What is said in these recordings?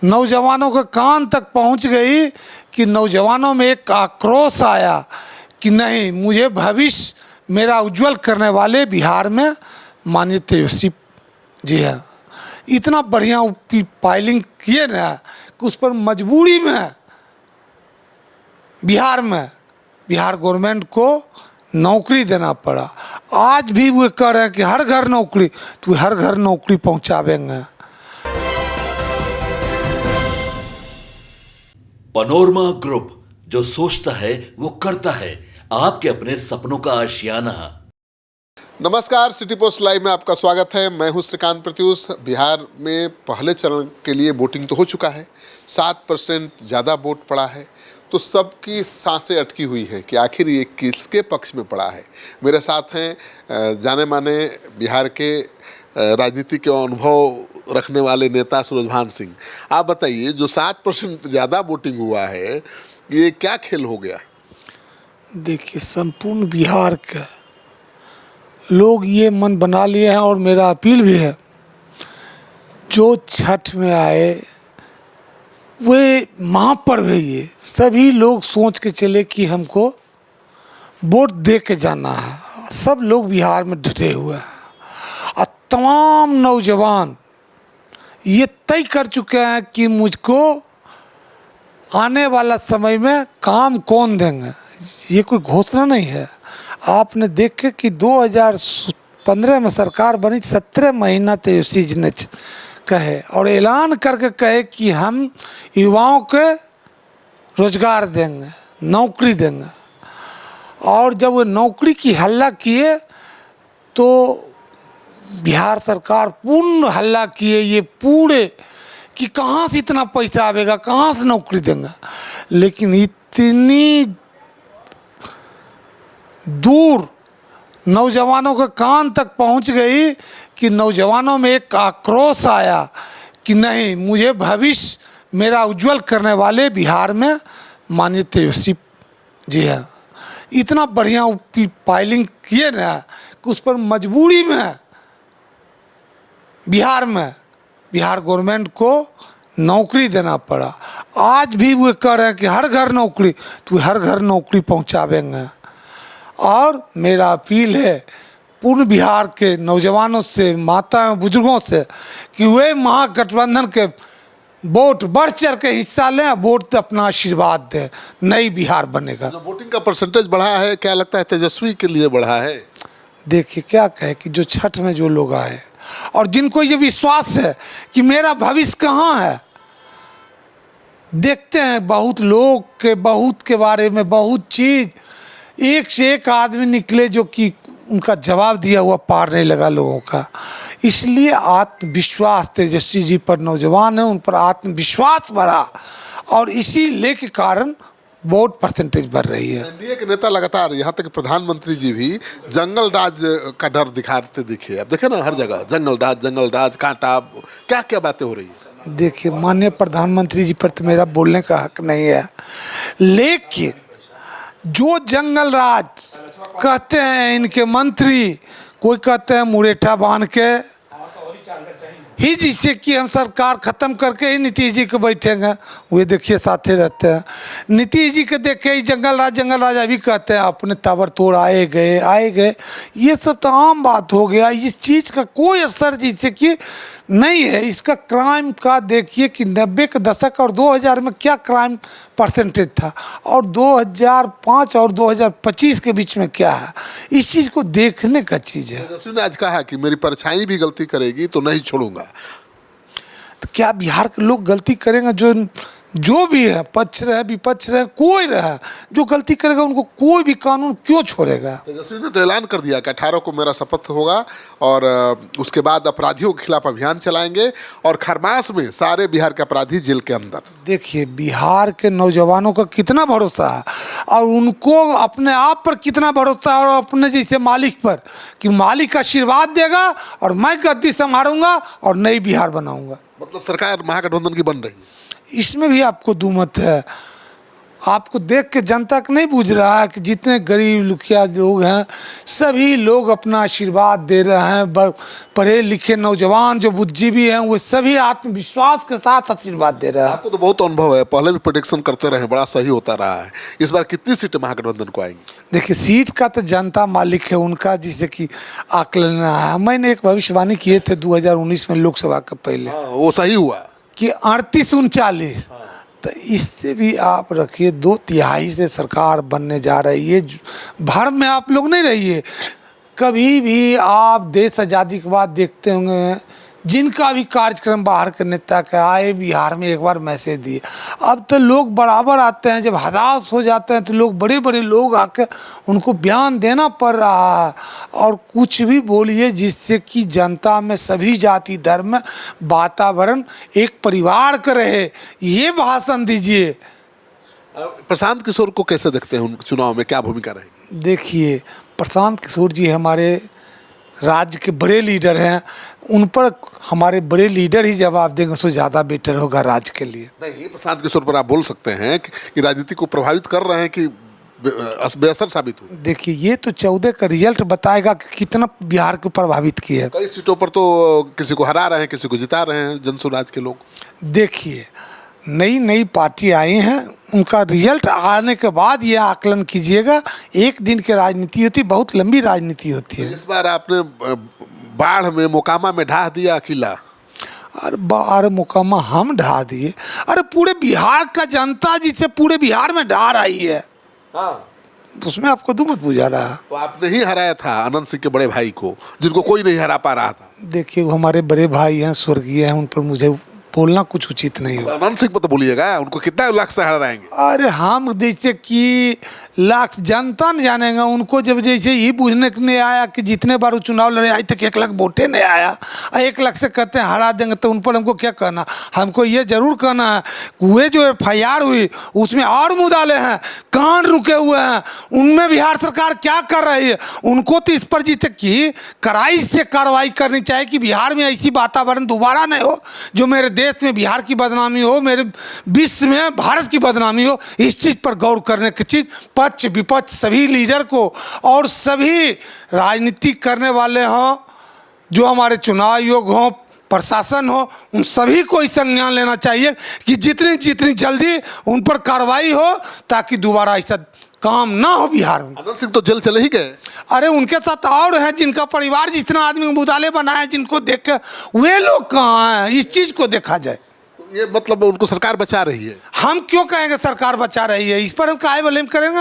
नौजवानों के कान तक पहुंच गई कि नौजवानों में एक आक्रोश आया कि नहीं, मुझे भविष्य मेरा उज्जवल करने वाले बिहार में माननीय तेजस्वी जी है। इतना बढ़िया फाइलिंग किए ना कि उस पर मजबूरी में बिहार गवर्नमेंट को नौकरी देना पड़ा। आज भी वो कह रहे हैं कि हर घर नौकरी, तो हर घर नौकरी पहुंचावेंगे। पनोरमा ग्रुप, जो सोचता है वो करता है। आपके अपने सपनों का आशियाना। नमस्कार, सिटी पोस्ट लाइव में आपका स्वागत है। मैं हूं श्रीकांत प्रत्यूष। बिहार में पहले चरण के लिए वोटिंग तो हो चुका है, 7% ज़्यादा वोट पड़ा है, तो सबकी सांसें अटकी हुई हैं कि आखिर ये किसके पक्ष में पड़ा है। मेरे साथ हैं जाने माने बिहार के राजनीति के अनुभव रखने वाले नेता सूरजभान सिंह। आप बताइए, जो 7% ज़्यादा वोटिंग हुआ है, ये क्या खेल हो गया? देखिए, संपूर्ण बिहार के लोग ये मन बना लिए हैं और मेरा अपील भी है, जो छठ में आए वे महापर्व है। ये सभी लोग सोच के चले कि हमको वोट दे के जाना है। सब लोग बिहार में डटे हुए हैं और तमाम नौजवान ये तय कर चुके हैं कि मुझको आने वाला समय में काम कौन देंगे। ये कोई घोषणा नहीं है। आपने देखे कि 2015 में सरकार बनी, 17 महीना तेजस्वी जी ने कहे और ऐलान करके कहे कि हम युवाओं के रोजगार देंगे, नौकरी देंगे। और जब वो नौकरी की हल्ला किए तो बिहार सरकार पूर्ण हल्ला किए ये पूरे कि कहाँ से इतना पैसा आवेगा, कहाँ से नौकरी देंगे। लेकिन इतनी दूर नौजवानों के कान तक पहुंच गई कि नौजवानों में एक आक्रोश आया कि नहीं, मुझे भविष्य मेरा उज्जवल करने वाले बिहार में माननीय तेजस्वी जी है। इतना बढ़िया फाइलिंग किए ना कि उस पर मजबूरी में बिहार गवर्नमेंट को नौकरी देना पड़ा। आज भी वो कह रहे हैं कि हर घर नौकरी, तो हर घर नौकरी पहुंचावेंगे। और मेरा अपील है पूर्ण बिहार के नौजवानों से, माता बुजुर्गों से कि वे महागठबंधन के वोट बढ़ चढ़ के हिस्सा लें, वोट अपना आशीर्वाद दें, नई बिहार बनेगा। जो वोटिंग का परसेंटेज बढ़ा है, क्या लगता है तेजस्वी के लिए बढ़ा है? देखिए, क्या कहे कि जो छठ में जो लोग आए और जिनको ये विश्वास है कि मेरा भविष्य कहाँ है। देखते हैं बहुत लोग के बारे में बहुत चीज़, एक से एक आदमी निकले जो कि उनका जवाब दिया हुआ पार नहीं लगा लोगों का। इसलिए आत्मविश्वास तेजस्वी जी पर, नौजवान है उन पर आत्मविश्वास बढ़ा और इसी लेके कारण वोट परसेंटेज बढ़ रही है। एनडीए के नेता लगातार, यहाँ तक प्रधानमंत्री जी भी जंगल राज का डर दिखाते दिखे। अब देखे ना, हर जगह जंगल राज कांटा, क्या क्या बातें हो रही है। देखिए, माननीय प्रधानमंत्री जी पर तो मेरा बोलने का हक नहीं है, लेकिन जो जंगल राज कहते हैं इनके मंत्री, कोई कहते हैं मुरेठा बांध के ही, जिससे कि हम सरकार ख़त्म करके ही नीतीश जी के बैठेंगे, वे देखिए साथे रहते हैं। नीतीश जी के देखे ही जंगल राज अभी कहते हैं अपने ताबड़तोड़ आए गए। ये सब तो आम बात हो गया। इस चीज़ का कोई असर जिससे कि नहीं है। इसका क्राइम का देखिए कि 90 के दशक और 2000 में क्या क्राइम परसेंटेज था और 2005 और 2025 के बीच में क्या है। इस चीज़ को देखने का चीज़ है। तेजस्वी ने आज कहा कि मेरी परछाई भी गलती करेगी तो नहीं छोड़ूंगा। तो क्या बिहार के लोग गलती करेंगे? जो भी है, पक्ष रहे विपक्ष रहे, कोई रहे, जो गलती करेगा उनको कोई भी कानून क्यों छोड़ेगा। तेजस्वी ने तो ऐलान कर दिया कि 18 को मेरा शपथ होगा और उसके बाद अपराधियों के खिलाफ अभियान चलाएंगे और खरमास में सारे बिहार के अपराधी जेल के अंदर। देखिए, बिहार के नौजवानों का कितना भरोसा है और उनको अपने आप पर कितना भरोसा है और अपने जैसे मालिक पर कि मालिक आशीर्वाद देगा और मैं गद्दी संभालूंगा और नई बिहार बनाऊंगा। मतलब सरकार महागठबंधन की बन रही है। इसमें भी आपको दुमत है। आपको देख के जनता को नहीं बूझ रहा है कि जितने गरीब लुखिया लोग हैं सभी लोग अपना आशीर्वाद दे रहे हैं। पढ़े लिखे नौजवान जो बुद्धिजीवी हैं वो सभी आत्मविश्वास के साथ आशीर्वाद दे रहे हैं। आपको तो बहुत अनुभव है, पहले भी प्रोडिक्शन करते रहे, बड़ा सही होता रहा है। इस बार कितनी सीटें महागठबंधन को आएंगी? देखिए सीट का तो जनता मालिक है उनका, जिसे कि आकलन है। मैंने एक भविष्यवाणी किए थे 2019 में लोकसभा के पहले, वो सही हुआ कि 38-39, तो इससे भी आप रखिए 2/3 से सरकार बनने जा रही है। भ्रम में आप लोग नहीं रहिए। कभी भी आप देश आज़ादी के बाद देखते होंगे जिनका भी कार्यक्रम बाहर के नेता का आए बिहार में एक बार मैसेज दिए। अब तो लोग बराबर आते हैं, जब हताश हो जाते हैं तो लोग बड़े बड़े लोग आकर उनको बयान देना पड़ रहा है। और कुछ भी बोलिए जिससे कि जनता में सभी जाति धर्म वातावरण एक परिवार का रहे, ये भाषण दीजिए। प्रशांत किशोर को कैसे देखते हैं, उन चुनाव में क्या भूमिका रहेगी? देखिए प्रशांत किशोर जी हमारे राज्य के बड़े लीडर हैं, उन पर हमारे बड़े लीडर ही जवाब देंगे तो ज़्यादा बेटर होगा राज्य के लिए। नहीं, प्रशांत किशोर पर आप बोल सकते हैं कि राजनीति को प्रभावित कर रहे हैं कि बेअसर साबित हुए? देखिए ये तो 14 का रिजल्ट बताएगा कि कितना बिहार को प्रभावित किया है। कई सीटों पर तो किसी को हरा रहे हैं, किसी को जिता रहे हैं जनसुराज के लोग। देखिए नई नई पार्टी आई हैं, उनका रिजल्ट आने के बाद ये आकलन कीजिएगा। एक दिन की राजनीति होती है, बहुत लंबी राजनीति होती है। इस बार आपने बाढ़ में मोकामा में ढा दिया किला। अरे बाढ़ मोकामा हम ढा दिए? अरे पूरे बिहार का जनता जिसे पूरे बिहार में ढा रही है। हाँ, उसमें आपको दुमत बुझा रहा है। तो आपने ही हराया था अनंत सिंह के बड़े भाई को, जिनको कोई नहीं हरा पा रहा था। देखिए वो हमारे बड़े भाई हैं, स्वर्गीय हैं, उन पर मुझे बोलना कुछ उचित नहीं हो। अनंत सिंह पर तो बोलिएगा, उनको कितना लाख से हराएंगे? अरे हम जैसे कि लाख जनता न जानेगा उनको, जब जैसे ये पूछने के नहीं आया कि जितने बार वो चुनाव लड़े आज तक 1 लाख वोटे नहीं आया और 1 लाख से कहते हैं हरा देंगे, तो उन पर हमको क्या कहना? हमको ये जरूर कहना है हुए जो FIR हुई उसमें और मुद्दे हैं, कांड रुके हुए हैं, उनमें बिहार सरकार क्या कर रही है? उनको तो इस पर जैसे कि कड़ाई से कार्रवाई करनी चाहिए कि बिहार में ऐसी वातावरण दोबारा नहीं हो जो मेरे देश में बिहार की बदनामी हो, मेरे विश्व में भारत की बदनामी हो। इस चीज़ पर गौर करने की चीज़ पक्ष विपक्ष सभी लीडर को और सभी राजनीति करने वाले हों, जो हमारे चुनाव आयोग हों, प्रशासन हो, उन सभी को इस संज्ञान लेना चाहिए कि जितनी जल्दी उन पर कार्रवाई हो ताकि दोबारा ऐसा काम ना हो बिहार में। अनंत सिंह तो जेल चले ही गए। अरे उनके साथ और हैं जिनका परिवार जितना आदमी मुदाले बनाया, जिनको देख के वे लोग कहाँ हैं? इस चीज़ को देखा जाए। ये मतलब उनको सरकार बचा रही है। हम क्यों कहेंगे सरकार बचा रही है? इस पर हम काहे ब्लेम करेंगे?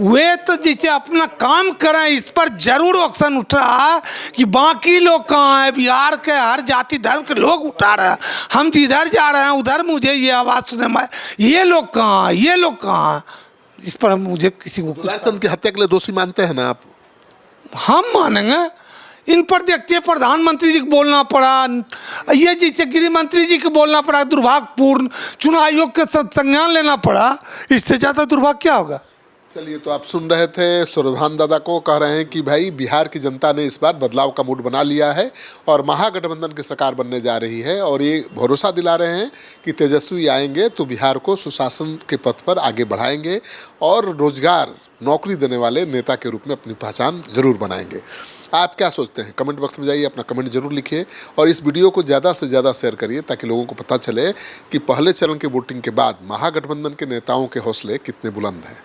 वे तो जैसे अपना काम करें, इस पर जरूर एक्शन उठ रहा है कि बाकी लोग कहाँ हैं। बिहार के हर जाति धर्म के लोग उठा रहे हैं। हम जिधर जा रहे हैं उधर मुझे ये आवाज़ सुने में, ये लोग कहाँ हैं, ये लोग कहाँ हैं? इस पर हम मुझे किसी को दुलारचंद की हत्या के लिए दोषी मानते हैं ना आप? हम मानेंगे। इन पर देखिए प्रधानमंत्री जी को बोलना पड़ा, ये जैसे गृह मंत्री जी को बोलना पड़ा, दुर्भाग्यपूर्ण चुनाव आयोग के संज्ञान लेना पड़ा। इससे ज़्यादा दुर्भाग्य क्या होगा? चलिए, तो आप सुन रहे थे सूर्यभान दादा को, कह रहे हैं कि भाई बिहार की जनता ने इस बार बदलाव का मूड बना लिया है और महागठबंधन की सरकार बनने जा रही है। और ये भरोसा दिला रहे हैं कि तेजस्वी आएंगे तो बिहार को सुशासन के पथ पर आगे बढ़ाएंगे और रोजगार नौकरी देने वाले नेता के रूप में अपनी पहचान जरूर बनाएंगे। आप क्या सोचते हैं? कमेंट बॉक्स में जाइए, अपना कमेंट जरूर लिखिए और इस वीडियो को ज़्यादा से ज़्यादा शेयर करिए ताकि लोगों को पता चले कि पहले चरण की वोटिंग के बाद महागठबंधन के नेताओं के हौसले कितने बुलंद हैं।